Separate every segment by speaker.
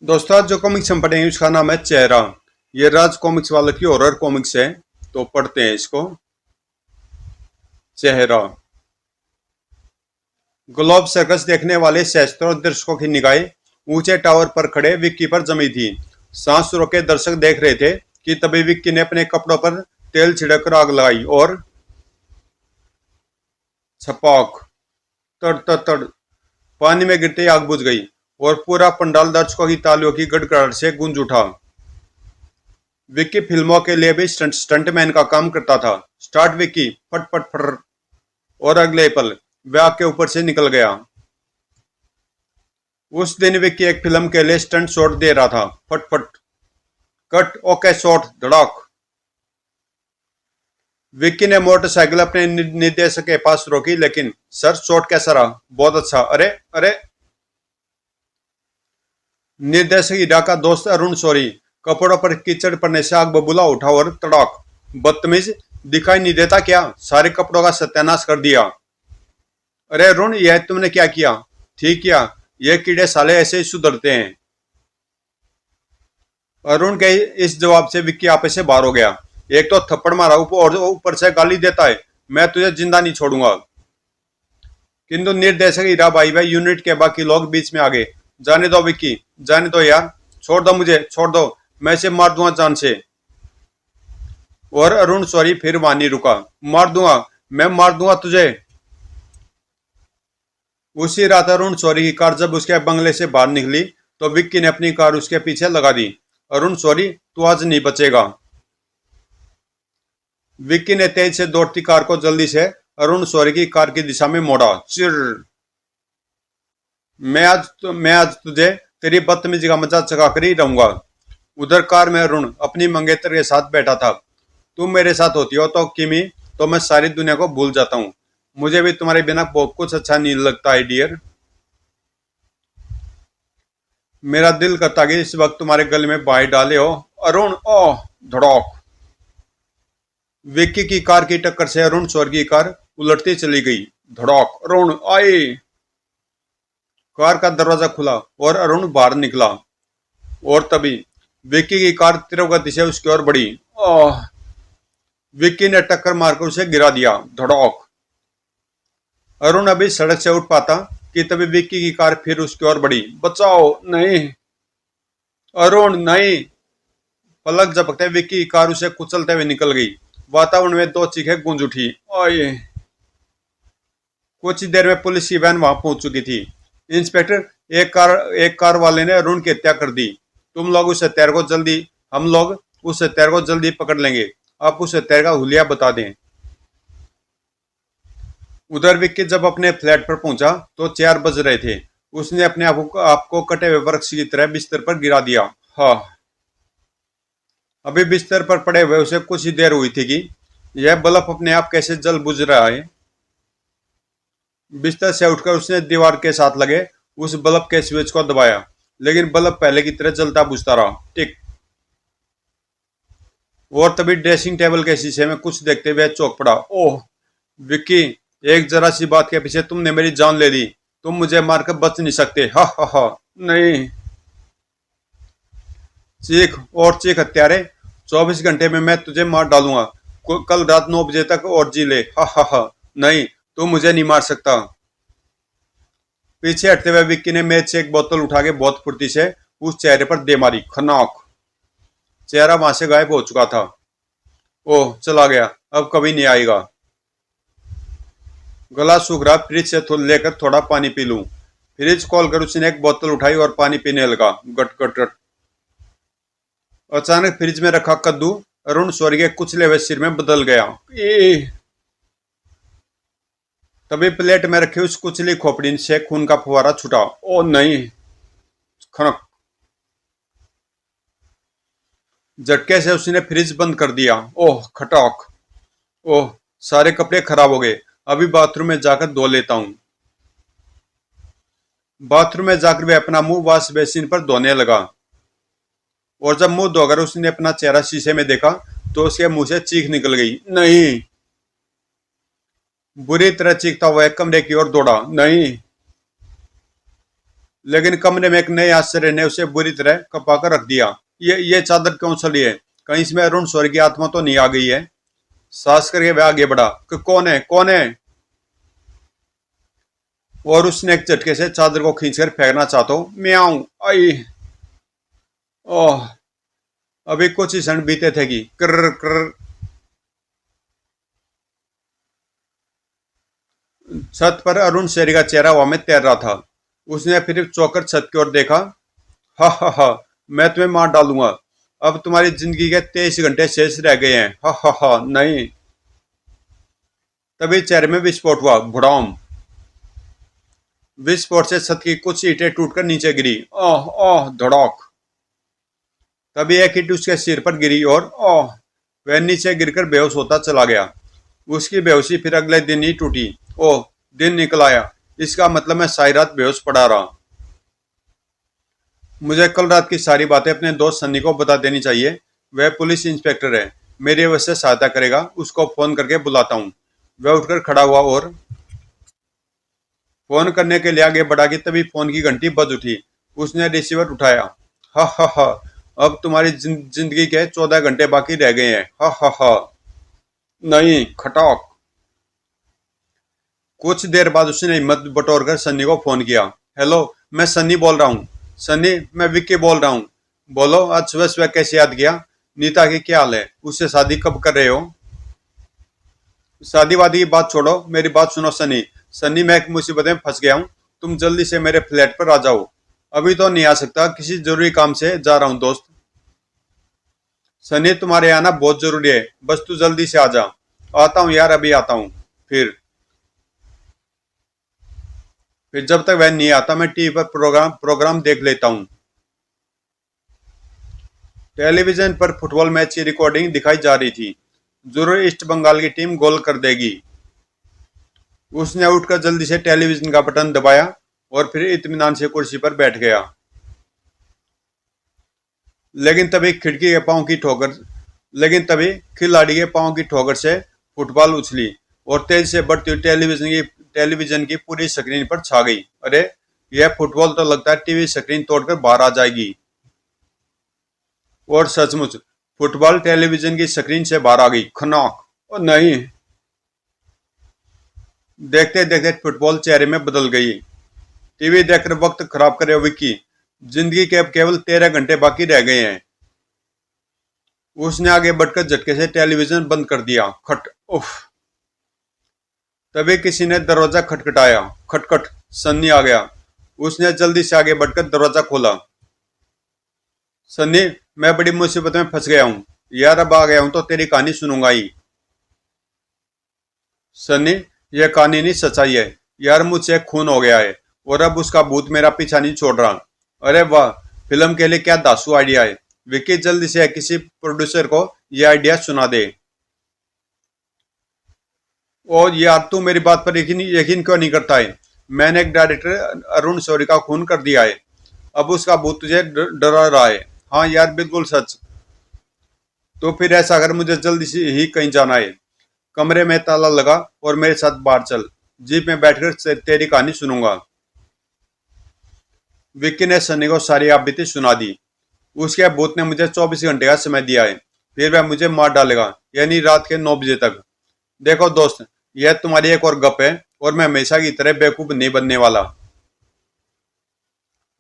Speaker 1: दोस्तों आज जो कॉमिक्स हम पढ़ेंगे उसका नाम है चेहरा। ये राज कॉमिक्स वालों की हॉरर कॉमिक्स है, तो पढ़ते हैं इसको। चेहरा। ग्लोब सर्कस देखने वाले सैकड़ों दर्शकों की निगाहें ऊंचे टावर पर खड़े विक्की पर जमी थी। सांस रोके दर्शक देख रहे थे कि तभी विक्की ने अपने कपड़ों पर तेल छिड़क कर आग लगाई और छपाक, तड़ तड़ तड़, पानी में गिरते ही आग बुझ गई और पूरा पंडाल दर्शकों की तालियों की गड़गड़ाहट से गूंज उठा। विक्की फिल्मों के लिए भी स्टंटमैन का काम करता था। स्टार्ट विक्की, फट फट फट, और अगले पल वह आग के ऊपर से निकल गया। उस दिन विक्की एक फिल्म के लिए स्टंट शॉट दे रहा था। फट फट, कट, ओके शॉट, धड़ाक। विक्की ने मोटरसाइकिल अपने निर्देशक के पास रोकी, लेकिन सर शॉट कैसा रहा? बहुत अच्छा। अरे अरे, निर्देशक हीरा का दोस्त अरुण शौरी कपड़ों पर कीचड़ पड़ने से आग बबूला उठा और तड़ाक, बदतमीज, दिखाई नहीं देता क्या? सारे कपड़ों का सत्यानाश कर दिया। अरे अरुण, यह तुमने क्या किया? ठीक किया, ये कीड़े साले ऐसे ही सुधरते हैं। अरुण के इस जवाब से विक्की आपे से बाहर हो गया। एक तो थप्पड़ मारा और ऊपर से गाली देता है, मैं तुझे जिंदा नहीं छोड़ूंगा। किंतु निर्देशक हीरा भाई भाई यूनिट के बाकी लोग बीच में आ गए। जाने दो विक्की, जाने दो यार, छोड़ दो मुझे, छोड़ दो, मैं इसे मार दूंगा जान से। और अरुण सॉरी फिर वहां नहीं रुका। मार दूंगा, मैं मार दूंगा तुझे। उसी रात अरुण सॉरी की कार जब उसके बंगले से बाहर निकली तो विक्की ने अपनी कार उसके पीछे लगा दी। अरुण सॉरी, तू आज नहीं बचेगा। विक्की ने तेज से दौड़ती कार को जल्दी से अरुण सॉरी की कार की दिशा में मोड़ा। चिर, मैं आज तुझे तेरी बदतमीजी का मजा चखा कर ही रहूंगा। उधर कार में अरुण अपनी मंगेतर के साथ बैठा था। तुम मेरे साथ होती हो तो किमी, तो मैं सारी दुनिया को भूल जाता हूँ। मुझे भी तुम्हारे बिना बहुत कुछ अच्छा नहीं लगता है डियर। मेरा दिल करता कि इस वक्त तुम्हारे गले में बाई डाले हो। अरुण, ओह, धड़ाक। विक्की की कार की टक्कर से अरुण सौर की कार उलटती चली गई। धड़ाक, अरुण आए। कार का दरवाजा खुला और अरुण बाहर निकला और तभी विक्की की कार तीव्र गति से उसकी ओर बढ़ी। ओह, विक्की ने टक्कर मारकर उसे गिरा दिया। धड़ाक। अरुण अभी सड़क से उठ पाता कि तभी विक्की की कार फिर उसकी ओर बढ़ी। बचाओ, नहीं अरुण, नहीं। पलक झपकते विक्की की कार उसे कुचलते हुए निकल गई। वातावरण में दो चीखें गूंज उठी। ओए। कुछ ही देर में पुलिस की वैन वहां पहुंच चुकी थी। इंस्पेक्टर, एक कार वाले ने अरुण की हत्या कर दी। तुम लोग उस हत्यारे को जल्दी हम लोग उस हत्यारे को जल्दी पकड़ लेंगे। आप उस हत्यारे का हुलिया बता दें। उधर विक्की जब अपने फ्लैट पर पहुंचा तो 4 बज रहे थे। उसने अपने आपको कटे हुए वृक्ष की तरह बिस्तर पर गिरा दिया। हाँ, अभी बिस्तर पर पड़े हुए उसे कुछ ही देर हुई थी कि यह बल्ब अपने आप कैसे जल बुझ रहा है। बिस्तर से उठकर उसने दीवार के साथ लगे उस बल्ब के स्विच को दबाया, लेकिन बल्ब पहले की तरह जलता बुझता रहा। टिक। और तभी ड्रेसिंग टेबल के शीशे में कुछ देखते हुए चौंक पड़ा। ओह विक्की, एक जरा सी बात के पीछे तुमने मेरी जान ले ली। तुम मुझे मारकर बच नहीं सकते। हा हा हा। नहीं। चीख और चीख हत्यारे, 24 घंटे में मैं तुझे मार डालूंगा। कल रात 9 बजे तक और जी ले। हा हा हा। नहीं, तू मुझे नहीं मार सकता। पीछे हटते हुए विक्की ने मेज से एक बोतल उठा के बहुत फुर्ती से उस चेहरे पर दे मारी। खनाक। चेहरा वहां से गायब हो चुका था। ओह, चला गया, अब कभी नहीं आएगा। गला सूख रहा, फ्रिज से लेकर थोड़ा पानी पी लूं। फ्रिज खोलकर उसने एक बोतल उठाई और पानी पीने लगा। गट गट गट। अचानक फ्रिज में रखा कद्दू अरुण सौरी के कुचले हुए सिर में बदल गया। तभी प्लेट में रखी उस कुचली खोपड़ी से खून का फुवारा छूटा। ओ नहीं। खनक। झटके से उसने फ्रिज बंद कर दिया। ओह खटाक। ओह, सारे कपड़े खराब हो गए। अभी बाथरूम में जाकर धो लेता हूं। बाथरूम में जाकर वे अपना मुंह वॉश बेसिन पर धोने लगा और जब मुंह धोकर उसने अपना चेहरा शीशे में देखा तो उसके मुंह से चीख निकल गई। नहीं। बुरी तरह चीखता हुआ कमरे की ओर दौड़ा। नहीं। लेकिन कमरे में एक नए आश्चर्य ने उसे बुरी तरह कपा कर रख दिया। ये चादर क्यों चली है? कहीं इसमें अरुण शौर्य की आत्मा तो नहीं आ गई है? साहस करके वह आगे बढ़ा कि कौन है, कौन है? और उसने एक झटके से चादर को खींचकर फेंकना चाहता हूं। म्याऊं आई। ओह, अभी कुछ ही क्षण बीते थे कि कर कर छत पर अरुण शेरी का चेहरा हवा में तैर रहा था। उसने फिर चौकर छत की ओर देखा। हा हा हा, मैं तुम्हें मार डालूंगा। अब तुम्हारी जिंदगी के 23 घंटे शेष रह गए हैं। हा हा हा, नहीं। तभी चेहरे में विस्फोट हुआ। भुड़ाम। विस्फोट से छत की कुछ ईंटें टूटकर नीचे गिरी। ओह ओह, धड़ाक। तभी एक ईंट उसके सिर पर गिरी और ओह, वह नीचे गिरकर बेहोश होता चला गया। उसकी बेहोशी फिर अगले दिन ही टूटी। ओह, दिन निकल आया। इसका मतलब मैं सारी रात बेहोश पड़ा रहा। मुझे कल रात की सारी बातें अपने दोस्त सन्नी को बता देनी चाहिए। वह पुलिस इंस्पेक्टर है, मेरी अवश्य सहायता करेगा। उसको फोन करके बुलाता हूँ। वह उठकर खड़ा हुआ और फोन करने के लिए आगे बढ़ा कि तभी फोन की घंटी बज उठी। उसने रिसीवर उठाया। हा हा हा, अब तुम्हारी जिंदगी के 14 घंटे बाकी रह गए हैं। हा हा हा। नहीं, खटाक। कुछ देर बाद उसने हिम्मत बटोर कर सन्नी को फोन किया। हेलो, मैं सन्नी बोल रहा हूँ। सन्नी, मैं विक्की बोल रहा हूँ। बोलो, आज सुबह सुबह कैसे याद किया? नीता की क्या हाल है? उससे शादी कब कर रहे हो? शादी वादी की बात छोड़ो, मेरी बात सुनो सनी। सनी, मैं एक मुसीबत में फंस गया हूँ। तुम जल्दी से मेरे फ्लैट पर आ जाओ। अभी तो नहीं आ सकता, किसी जरूरी काम से जा रहा हूँ दोस्त। सनी, तुम्हारे आना बहुत जरूरी है, बस तू जल्दी से आ जा। आता हूँ यार, अभी आता हूँ। फिर फिर जब तक वह नहीं आता मैं टीवी पर प्रोग्राम प्रोग्राम देख लेता हूँ। टेलीविजन पर फुटबॉल मैच की रिकॉर्डिंग दिखाई जा रही थी। जरूर ईस्ट बंगाल की टीम गोल कर देगी। उसने उठकर जल्दी से टेलीविजन का बटन दबाया और फिर इत्मीनान से कुर्सी पर बैठ गया। लेकिन तभी खिड़की के पांव की ठोकर लेकिन तभी खिलाड़ी के पांव की ठोकर से फुटबॉल उछली और तेज से बढ़ती हुई टेलीविजन की पूरी स्क्रीन पर छा गई। अरे, यह फुटबॉल तो लगता है टीवी स्क्रीन तोड़कर बाहर आ जाएगी। और सचमुच फुटबॉल टेलीविजन की स्क्रीन से बाहर आ गई। खनाक। और नहीं, देखते देखते फुटबॉल चेहरे में बदल गई। टीवी देखकर वक्त खराब करे विक्की। जिंदगी के अब केवल 13 घंटे बाकी रह गए हैं। उसने आगे बढ़कर झटके से टेलीविजन बंद कर दिया। खट। उफ। तभी किसी ने दरवाजा खटखटाया। खटखट। सन्नी आ गया। उसने जल्दी से आगे बढ़कर दरवाजा खोला। सन्नी, मैं बड़ी मुसीबत में फंस गया हूँ यार, अब आ गया हूँ तो तेरी कहानी सुनूंगा ही। सन्नी, यह कहानी नहीं, सच्चाई है यार। मुझसे खून हो गया है और अब उसका भूत मेरा पीछा नहीं छोड़ रहा। अरे वाह, फिल्म के लिए क्या दासू आइडिया है। विक्की, जल्दी से किसी प्रोड्यूसर को यह आइडिया सुना दे। और यार, तू मेरी बात पर यकीन यकीन क्यों नहीं करता है? मैंने एक डायरेक्टर अरुण शौरी का खून कर दिया है। अब उसका भूत तुझे डरा रहा है। हाँ यार, बिल्कुल सच। तो फिर ऐसा अगर मुझे जल्दी से ही कहीं जाना है। कमरे में ताला लगा और मेरे साथ बाहर चल। जीप में बैठकर तेरी कहानी सुनूंगा। विक्की ने सनी को सारी आप बीती सुना दी। उसके भूत ने मुझे 24 घंटे का समय दिया है, फिर वह मुझे मार डालेगा, यानी रात के 9 बजे तक। देखो दोस्त, यह तुम्हारी एक और गप है और मैं हमेशा की तरह बेवकूफ नहीं बनने वाला।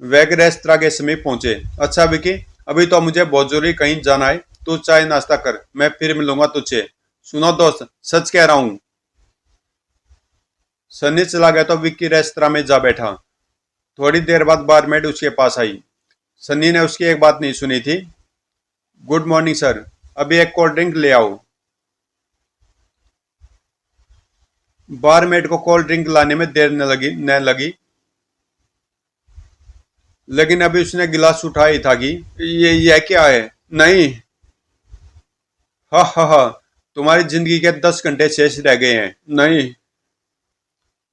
Speaker 1: वैग रेस्तरा के समीप पहुंचे। अच्छा विकी, अभी तो मुझे बहुत जरूरी कहीं जाना है। तू चाय नाश्ता कर, मैं फिर मिलूंगा तुझसे। सुनो दोस्त, सच कह रहा हूँ। सनी चला गया तो विक्की रेस्तरा में जा बैठा। थोड़ी देर बाद बारमेड उसके पास आई। सन्नी ने उसकी एक बात नहीं सुनी थी। गुड मॉर्निंग सर, अभी एक कोल्ड ड्रिंक ले आओ। बारमेड को कोल्ड ड्रिंक लाने में देर न लगी, लेकिन अभी उसने गिलास उठाया ही था कि ये क्या है? नहीं। हा हा हा, तुम्हारी जिंदगी के 10 घंटे शेष रह गए हैं। नहीं।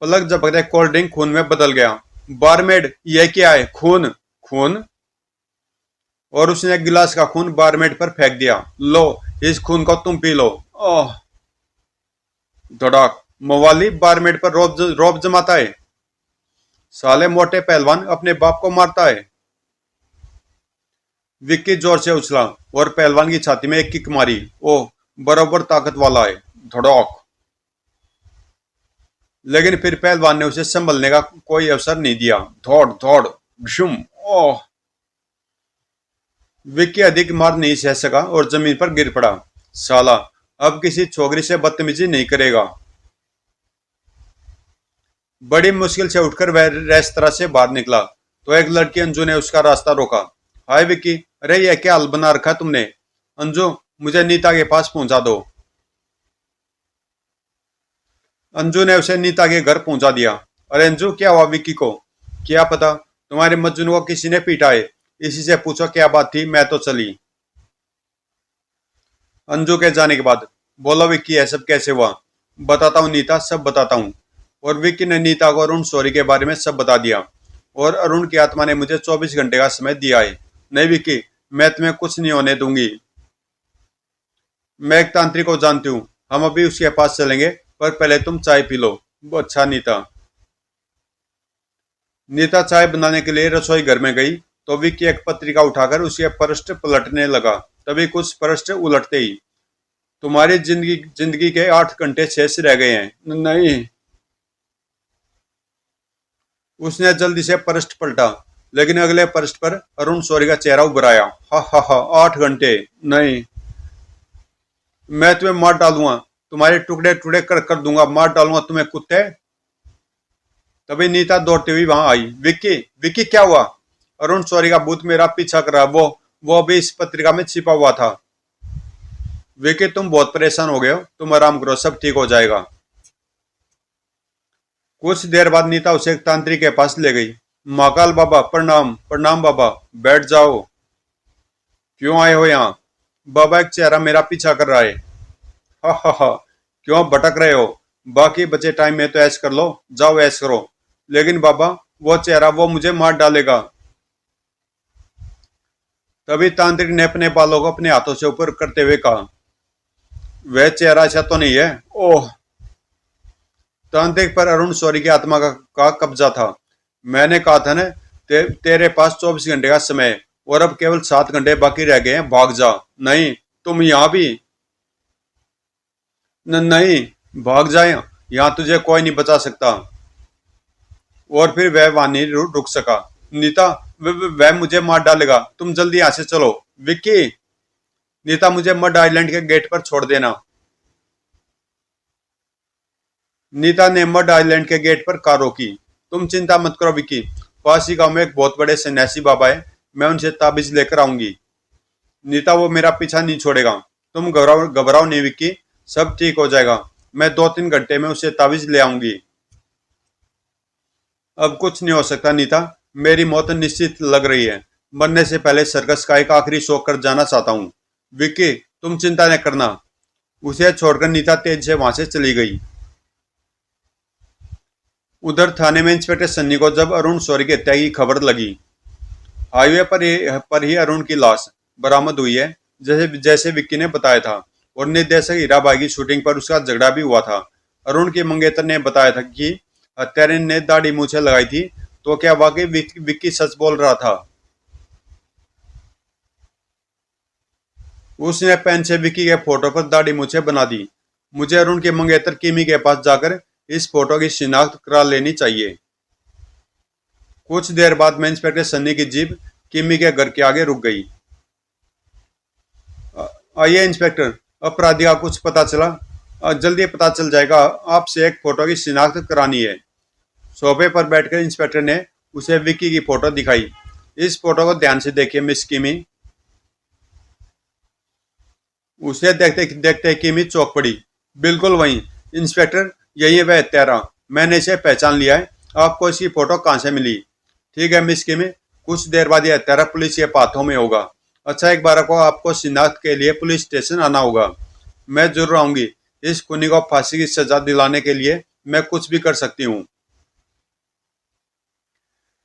Speaker 1: पलक झपकते कोल्ड ड्रिंक खून में बदल गया। बारमेड, यह क्या है? खून। खून। और उसने गिलास का खून बारमेड पर फेंक दिया। लो, इस खून को तुम पी लो। ओह। धड़ाक। मवाली बारमेड पर रौब जमाता है। साले मोटे पहलवान अपने बाप को मारता है। विक्की जोर से उछला और पहलवान की छाती में एक किक मारी। ओह, बराबर ताकत वाला है। धड़ाक। लेकिन फिर पहलवान ने उसे संभलने का कोई अवसर नहीं दिया। दौड़ दौड़ भुशुम। ओह। विक्की अधिक मार नहीं सह सका और जमीन पर गिर पड़ा। साला अब किसी छोकरी से बदतमीजी नहीं करेगा। बड़ी मुश्किल से उठकर वह रेस्तरा से बाहर निकला तो एक लड़की अंजू ने उसका रास्ता रोका। हाय विक्की, अरे यह क्या हाल बना रखा तुमने? अंजू, मुझे नीता के पास पहुंचा दो। अंजू ने उसे नीता के घर पहुंचा दिया। अरे अंजू, क्या हुआ विक्की को? क्या पता, तुम्हारे मजनू को किसी ने पीटा है। इसी से पूछो क्या बात थी, मैं तो चली। अंजू के जाने के बाद बोला विक्की, यह सब कैसे हुआ? बताता हूँ नीता, सब बताता हूँ। और विक्की ने नीता को अरुण सॉरी के बारे में सब बता दिया। और अरुण की आत्मा ने मुझे 24 घंटे का समय दिया है। नहीं विक्की, मैं तुम्हें कुछ नहीं होने दूंगी। मैं एक तांत्रिक को जानती हूँ, हम अभी उसके पास चलेंगे, पर पहले तुम चाय पी लो। वो अच्छा नीता। नीता चाय बनाने के लिए रसोई घर में गई तो विक्की एक पत्रिका उठाकर उसके पृष्ठ पलटने लगा। तभी कुछ पृष्ठ उलटते ही, तुम्हारी जिंदगी जिंदगी के 8 घंटे शेष रह गए हैं। नहीं। उसने जल्दी से पृष्ठ पलटा, लेकिन अगले पृष्ठ पर अरुण शौरी का चेहरा उभर आया। हा हा हा, 8 घंटे? नहीं, मैं तुम्हें मार डालूंगा, तुम्हारे टुकड़े टुकड़े कर दूंगा, मार डालूंगा तुम्हें कुत्ते। तभी नीता दौड़ती हुई वहां आई। विक्की, विक्की क्या हुआ? अरुण शौरी का भूत मेरा पीछा कर रहा। वो अभी इस पत्रिका में छिपा हुआ था। विक्की, तुम बहुत परेशान हो गए हो, तुम आराम करो, सब ठीक हो जाएगा। कुछ देर बाद नीता उसे एक तांत्रिक के पास ले गई। महाकाल बाबा प्रणाम। प्रणाम बाबा, बैठ जाओ। क्यों आए हो यहाँ? बाबा, एक चेहरा मेरा पीछा कर रहा है। हा हा हा, क्यों भटक रहे हो? बाकी बचे टाइम में तो ऐश कर लो, जाओ ऐश करो। लेकिन बाबा, वो चेहरा, वो मुझे मार डालेगा। तभी तांत्रिक ने अपने बालों को अपने हाथों से ऊपर करते हुए कहा, वह चेहरा ऐसा तो नहीं है। ओह। तांत्रिक पर अरुण शौरी की आत्मा का कब्जा था। मैंने कहा था ना, तेरे पास 24 घंटे का समय है और अब केवल 7 घंटे बाकी रह गए हैं, भाग जा। नहीं, तुम यहाँ भी? नहीं, भाग जाए, यहाँ तुझे कोई नहीं बचा सकता। और फिर वह वहां नहीं रुक सका। नीता, वह मुझे मार डालेगा, तुम जल्दी यहाँ से चलो। विक्की। नीता, मुझे मड आइलैंड के गेट पर छोड़ देना। नीता ने मड आइलैंड के गेट पर कार रोकी। तुम चिंता मत करो विक्की, पास ही गांव में एक बहुत बड़े सन्यासी बाबा है, मैं उनसे ताबीज लेकर आऊंगी। नीता, वो मेरा पीछा नहीं छोड़ेगा, तुम घबराओ नहीं विक्की, सब ठीक हो जाएगा। मैं 2-3 घंटे में उसे ताबीज ले आऊंगी। अब कुछ नहीं हो सकता नीता, मेरी मौत निश्चित लग रही है। मरने से पहले सर्कस का एक आखिरी शो कर जाना चाहता हूँ। विक्की, तुम चिंता न करना। उसे छोड़कर नीता तेज से वहां से चली गई। उधर थाने में इंस्पेक्टर सन्नी को जब अरुण शौरी की हत्या की खबर लगी, हाईवे पर ही अरुण की लाश बरामद हुई है, जैसे जैसे विक्की ने बताया था। और निर्देशक हीराबाई की शूटिंग पर उसका झगड़ा भी हुआ था। अरुण के मंगेतर ने बताया था कि हत्यारे ने दाढ़ी मूछें लगाई थी। तो क्या वाकई विक्की सच बोल रहा था? उसने पेन से विक्की के फोटो पर दाढ़ी मूछें बना दी। मुझे अरुण के मंगेतर किमी के पास जाकर इस फोटो की शिनाख्त करा लेनी चाहिए। कुछ देर बाद में इंस्पेक्टर सन्नी की जीप किमी के घर के आगे रुक गई। आइए इंस्पेक्टर, अपराधी का कुछ पता चला? जल्दी पता चल जाएगा, आपसे एक फोटो की शिनाख्त करानी है। सोफे पर बैठकर इंस्पेक्टर ने उसे विक्की की फोटो दिखाई। इस फोटो को ध्यान से देखिए मिस किमी। उसे देखते देखते किमी चौंक पड़ी। बिल्कुल वही इंस्पेक्टर, यही है वह हत्यारा, मैंने इसे पहचान लिया है। आपको इसकी फोटो कहाँ से मिली? ठीक है मिस किमी, कुछ देर बाद यह हत्यारा पुलिस के हाथों में होगा। अच्छा, एक बार को आपको शिनाख्त के लिए पुलिस स्टेशन आना होगा। मैं जरूर आऊंगी। इस खूनी को फांसी की सजा दिलाने के लिए मैं कुछ भी कर सकती हूँ।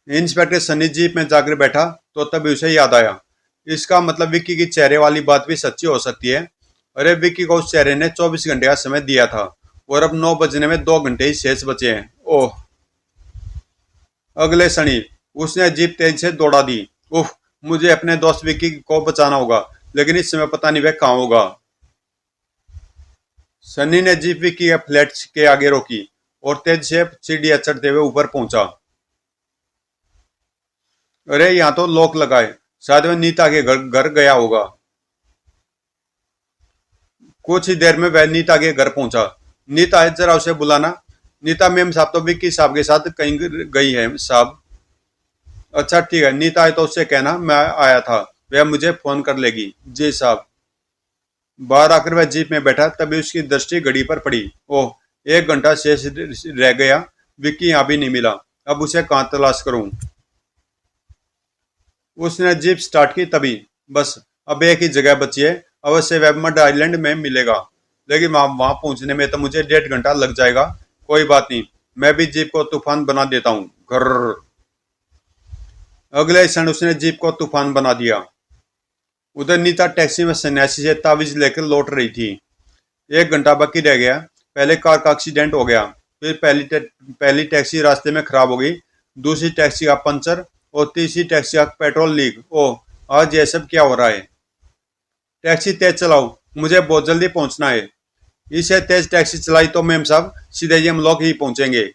Speaker 1: इंस्पेक्टर सन्नी जीप में जाकर बैठा तो तभी उसे याद आया, इसका मतलब विक्की की चेहरे वाली बात भी सच्ची हो सकती है। अरे विक्की को उस चेहरे ने 24 घंटे का समय दिया था और अब 9 बजने में 2 घंटे ही शेष बचे हैं। ओह। अगले क्षण उसने जीप तेज से दौड़ा दी। उफ, मुझे अपने दोस्त विक्की को बचाना होगा, लेकिन इस समय पता नहीं वह कहाँ होगा। सनी ने जीप विक्की के फ्लैट के आगे रोकी और तेज से सीढ़ियां चढ़ते हुए ऊपर पहुंचा। अरे यहाँ तो लॉक लगाए, शायद वह नीता के घर गया होगा। कुछ ही देर में वह नीता के घर पहुंचा। नीता है, जरा उसे बुलाना। नीता, मैम साहब तो विक्की साहब के साथ कहीं गई है साहब। अच्छा ठीक है, नीता है तो उससे कहना मैं आया था, वह मुझे फोन कर लेगी। जी साहब। बाहर आकर वह जीप में बैठा, तभी उसकी दृष्टि घड़ी पर पड़ी। ओह, 1 घंटा शेष रह गया, विक्की यहाँ भी नहीं मिला। अब उसे कहाँ तलाश करूं? उसने जीप स्टार्ट की, तभी बस अब एक ही जगह बची है, अवश्य वह मड आइलैंड में मिलेगा। लेकिन वहां पहुंचने में तो मुझे 1.5 घंटा लग जाएगा। कोई बात नहीं, मैं भी जीप को तूफान बना देता हूँ। घर। अगले क्षण उसने जीप को तूफान बना दिया। उधर नीता टैक्सी में सन्यासी से तावीज लेकर लौट रही थी। 1 घंटा बाकी रह गया। पहले कार का एक्सीडेंट हो गया, फिर पहली टैक्सी रास्ते में खराब हो गई, दूसरी टैक्सी का पंचर और तीसरी टैक्सी का पेट्रोल लीक। ओह, आज ये सब क्या हो रहा है? टैक्सी तेज चलाओ, मुझे बहुत जल्दी पहुंचना है। इसे तेज टैक्सी चलाई तो मैम साहब सीधे हम लोग ही पहुंचेंगे।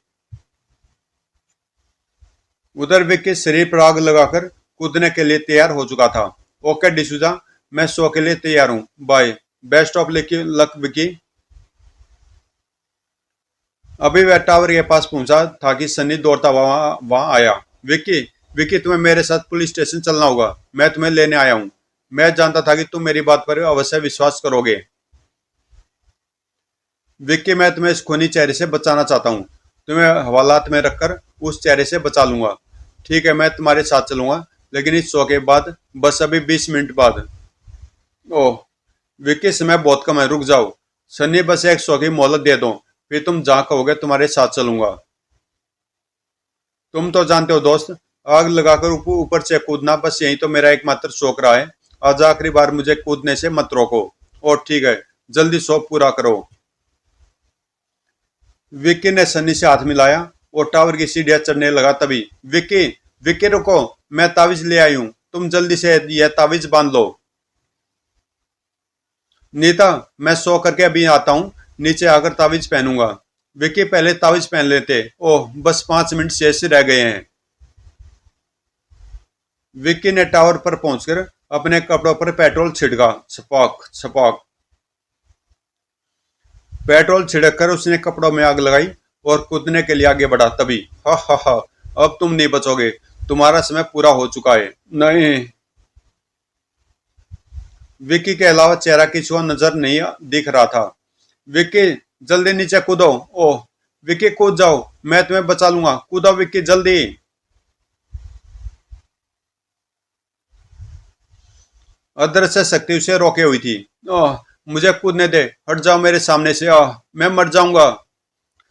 Speaker 1: उधर विक्की शरीर पर आग लगाकर कूदने के लिए तैयार हो चुका था। ओके डिसूजा, मैं शो के लिए तैयार हूँ, bye. Best of luck Vicky. अभी वह टावर के पास पहुंचा था कि सन्नी दौड़ता वहां आया। विक्की, विक्की, तुम्हें मेरे साथ पुलिस स्टेशन चलना होगा, मैं तुम्हें लेने आया हूँ। मैं जानता था कि तुम मेरी बात पर अवश्य विश्वास करोगे। विक्की, मैं तुम्हें इस खूनी चेहरे से बचाना चाहता हूँ। तुम्हें हवालात में रखकर उस चेहरे से बचा लूंगा। ठीक है, मैं तुम्हारे साथ चलूंगा, लेकिन इस शो के बाद, बस अभी 20 मिनट बाद। ओह, विक्की, समय बहुत कम है, रुक जाओ। सन्नी, बस एक शो की मोहलत दे दो, फिर तुम जहाँ कहोगे तुम्हारे साथ चलूंगा। तुम तो जानते हो दोस्त, आग लगाकर ऊपर से कूदना, बस यही तो मेरा एकमात्र शौक रहा है। आज आखिरी बार मुझे कूदने से मत रोको। और ठीक है, जल्दी शौक पूरा करो। विक्की ने सन्नी से हाथ मिलाया और टावर की सीढ़ियां चढ़ने लगा। तभी विक्की, विक्की रुको, मैं तावीज ले आई हूं, तुम जल्दी से यह तावीज बांध लो। नीता, मैं सो करके अभी आता हूँ, नीचे आकर तावीज पहनूंगा। विक्की, पहले तावीज पहन लेते। ओह, बस 5 मिनट शेष रह गए हैं। विक्की ने टावर पर पहुंचकर अपने कपड़ों पर पेट्रोल छिड़का। छपाक छपाक। पेट्रोल छिड़ककर उसने कपड़ों में आग लगाई और कूदने के लिए आगे बढ़ा। तभी हा हा हा, अब तुम नहीं बचोगे, तुम्हारा समय पूरा हो चुका है। नहीं। विक्की के अलावा चेहरा किसी को नजर नहीं दिख रहा था। विक्की, जल्दी नीचे कूदो। ओह, विक्की कूद जाओ, मैं तुम्हें बचा लूंगा, कूदो विक्की जल्दी। अदृश्य शक्ति उसे रोके हुई थी। ओह, मुझे कूदने दे, हट जाओ मेरे सामने से। आह, मैं मर जाऊंगा।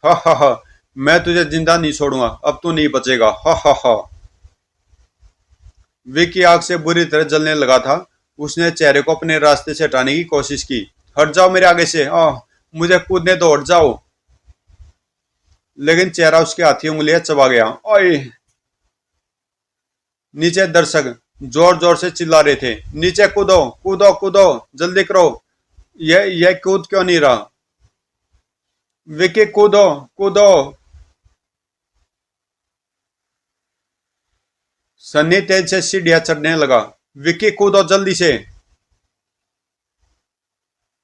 Speaker 1: हा हा हा, मैं तुझे जिंदा नहीं छोड़ूंगा, अब तू नहीं बचेगा। हा हा हा। विक्की आग से बुरी तरह जलने लगा था। उसने चेहरे को अपने रास्ते से हटाने की कोशिश की। हट जाओ मेरे आगे से। आह, मुझे कूदने दो, हट जाओ। लेकिन चेहरा उसके हाथी उंगलियां चबा गया। ओए। नीचे दर्शक जोर जोर से चिल्ला रहे थे, नीचे कूदो कूदो कूदो, जल्दी करो। यह कूद क्यों नहीं रहा? विकी, कूदो कूदो। सन्नी तेज से सीढ़ियां चढ़ने लगा। विकी, कूदो जल्दी से।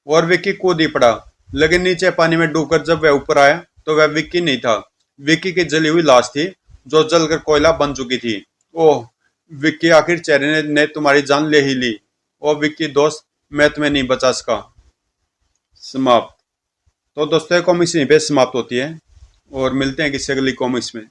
Speaker 1: और विक्की कूद ही पड़ा। लेकिन नीचे पानी में डूबकर जब वह ऊपर आया तो वह विक्की नहीं था। विक्की की जली हुई लाश थी, जो जलकर कोयला बन चुकी थी। ओह विक्की, आखिर चेहरे ने तुम्हारी जान ले ही ली। ओ विक्की दोस्त, मैं तुम्हें नहीं बचा सका। समाप्त। तो दोस्तों, कॉमिक्स यहीं पे समाप्त होती है और मिलते हैं किसी अगली कॉमिक्स में।